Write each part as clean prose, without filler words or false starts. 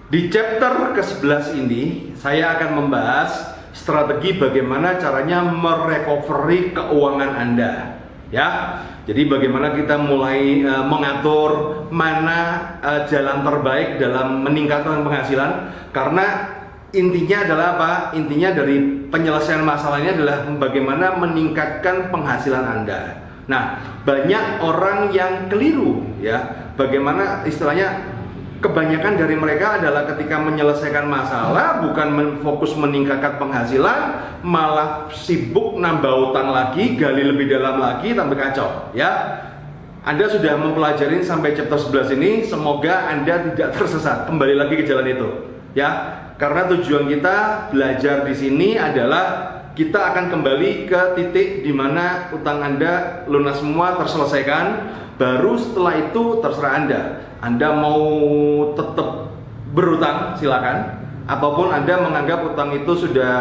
Di chapter ke-11 ini, saya akan membahas strategi bagaimana caranya merecovery keuangan Anda. Ya, jadi bagaimana kita mulai mengatur mana jalan terbaik dalam meningkatkan penghasilan. Karena intinya adalah apa? Intinya dari penyelesaian masalah ini adalah bagaimana meningkatkan penghasilan Anda. Nah, banyak orang yang keliru, ya. Bagaimana istilahnya? Kebanyakan dari mereka adalah ketika menyelesaikan masalah bukan fokus meningkatkan penghasilan, malah sibuk nambah utang lagi, gali lebih dalam lagi, tambah kacau. Ya, Anda sudah mempelajari sampai chapter 11 ini, semoga Anda tidak tersesat. Kembali lagi ke jalan itu, ya. Karena tujuan kita belajar di sini adalah kita akan kembali ke titik di mana utang Anda lunas semua, terselesaikan. Baru setelah itu terserah Anda. Anda mau tetap berutang, silakan. Ataupun Anda menganggap utang itu sudah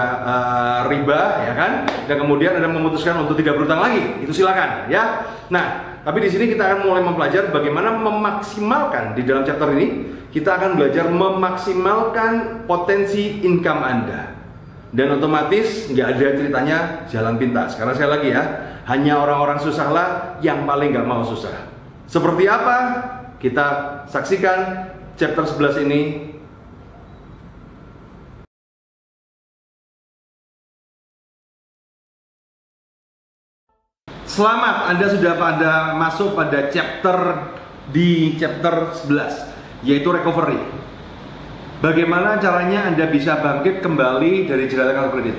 riba, ya kan? Dan kemudian Anda memutuskan untuk tidak berutang lagi, itu silakan, ya. Nah, tapi di sini kita akan mulai mempelajari bagaimana memaksimalkan di dalam chapter ini. Kita akan belajar memaksimalkan potensi income Anda. Dan otomatis nggak ada ceritanya jalan pintas. Karena sekali lagi ya, hanya orang-orang susahlah yang paling nggak mau susah. Seperti apa? Kita saksikan chapter 11 ini. Selamat, Anda sudah masuk pada chapter 11, yaitu recovery. Bagaimana caranya Anda bisa bangkit kembali dari jerat kartu kredit?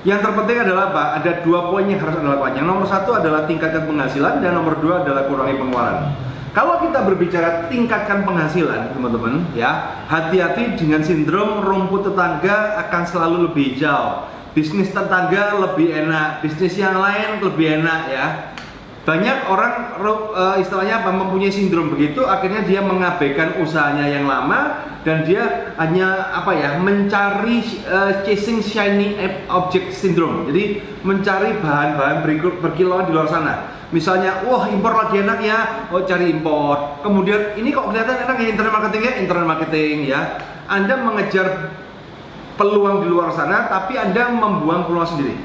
Yang terpenting adalah apa? Ada 2 poin yang harus Anda lakukan. Yang nomor 1 adalah tingkatkan penghasilan, dan nomor 2 adalah kurangi pengeluaran. Kalau kita berbicara tingkatkan penghasilan, teman-teman, ya, hati-hati dengan sindrom rumput tetangga akan selalu lebih hijau. Bisnis tetangga lebih enak, bisnis yang lain lebih enak, ya. Banyak orang istilahnya apa, mempunyai sindrom begitu, akhirnya dia mengabaikan usahanya yang lama dan dia hanya apa ya, mencari chasing shiny object syndrome. Jadi mencari bahan-bahan berkilauan di luar sana. Misalnya, wah impor lagi enak ya, oh cari impor. Kemudian ini kok kelihatan enak ya, internet marketing ya. Anda mengejar peluang di luar sana, tapi Anda membuang peluang sendiri.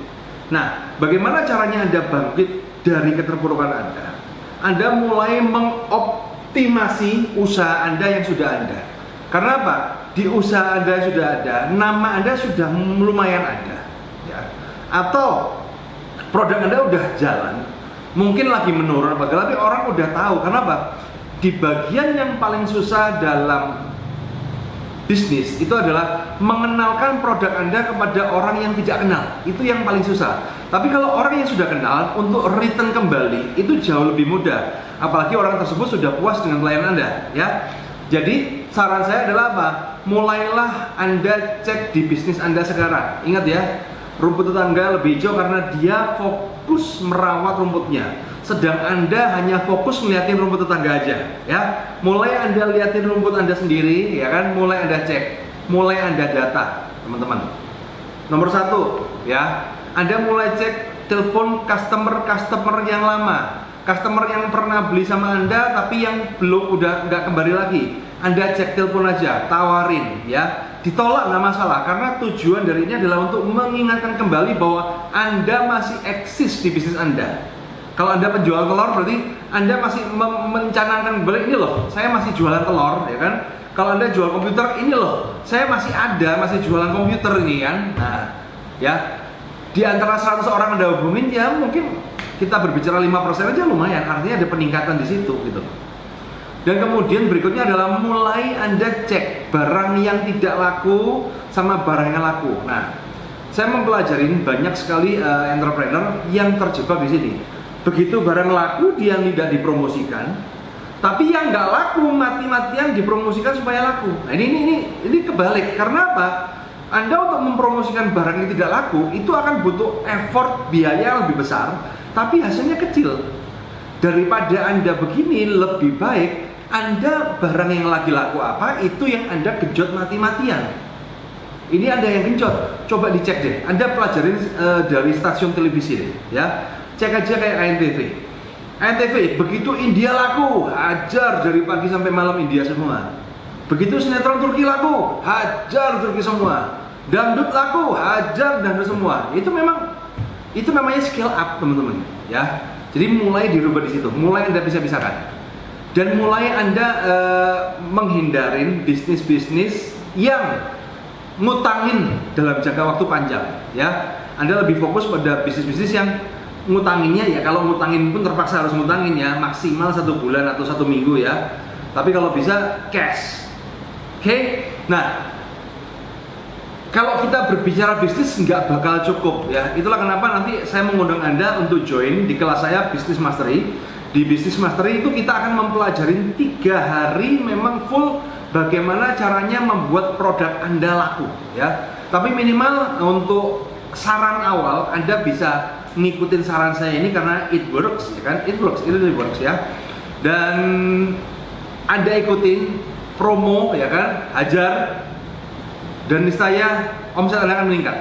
Nah, bagaimana caranya Anda bangkit dari keterpurukan Anda? Anda mulai mengoptimasi usaha Anda yang sudah ada. Karena apa? Di usaha Anda sudah ada, nama Anda sudah lumayan ada, ya. Atau produk Anda udah jalan, mungkin lagi menurun, tapi orang udah tahu. Karena apa? Di bagian yang paling susah dalam bisnis itu adalah mengenalkan produk Anda kepada orang yang tidak kenal. Itu yang paling susah. Tapi kalau orang yang sudah kenal, untuk return kembali itu jauh lebih mudah. Apalagi orang tersebut sudah puas dengan pelayanan Anda, ya. Jadi saran saya adalah apa? Mulailah Anda cek di bisnis Anda sekarang. Ingat ya, rumput tetangga lebih hijau karena dia fokus merawat rumputnya. Sedang Anda hanya fokus ngeliatin rumput tetangga aja, ya. Mulai Anda liatin rumput Anda sendiri, ya kan. Mulai Anda cek, mulai Anda data, teman-teman. Nomor 1, ya, Anda mulai cek telepon customer yang lama, customer yang pernah beli sama Anda tapi yang belum, udah nggak kembali lagi. Anda cek telepon aja, tawarin, ya. Ditolak nggak masalah, karena tujuan dari ini adalah untuk mengingatkan kembali bahwa Anda masih eksis di bisnis Anda. Kalau Anda penjual telur, berarti Anda masih mencanangkan kembali, ini loh, saya masih jualan telur, ya kan? Kalau Anda jual komputer, ini loh, saya masih ada, masih jualan komputer ini kan? Nah, ya, di antara 100 orang Anda hubungin, ya mungkin kita berbicara 5% aja lumayan, artinya ada peningkatan di situ, gitu. Dan kemudian berikutnya adalah mulai Anda cek barang yang tidak laku sama barang yang laku. Nah, saya mempelajari banyak sekali entrepreneur yang terjebak di sini. Begitu barang laku dia tidak dipromosikan, tapi yang nggak laku mati-matian dipromosikan supaya laku. Nah ini kebalik. Karena apa? Anda untuk mempromosikan barang yang tidak laku itu akan butuh effort, biaya yang lebih besar, tapi hasilnya kecil. Daripada Anda begini, lebih baik Anda barang yang lagi laku apa, itu yang Anda genjot mati-matian. Ini Anda yang genjot, coba dicek deh. Anda pelajarin dari stasiun televisi deh, ya. Cek aja kayak ANTV, begitu India laku, hajar dari pagi sampai malam India semua. Begitu sinetron Turki laku, hajar Turki semua. Dangdut laku, hajar dangdut semua. Itu namanya scale up, teman-teman, ya. Jadi mulai dirubah di situ, mulai Anda bisa-bisakan. Dan mulai Anda menghindarin bisnis-bisnis yang ngutangin dalam jangka waktu panjang, ya. Anda lebih fokus pada bisnis-bisnis yang ngutanginnya, ya kalau ngutangin pun terpaksa harus ngutangin, ya maksimal 1 bulan atau 1 minggu, ya. Tapi kalau bisa cash. Oke. Nah, kalau kita berbicara bisnis nggak bakal cukup, ya. Itulah kenapa nanti saya mengundang Anda untuk join di kelas saya Business Mastery. Di Business Mastery itu kita akan mempelajari 3 hari memang full bagaimana caranya membuat produk Anda laku, ya. Tapi minimal untuk saran awal Anda bisa ngikutin saran saya ini karena it works, ya kan? It works, itu works, ya. Dan Anda ikutin promo, ya kan? Hajar, dan niscaya omset Anda akan meningkat.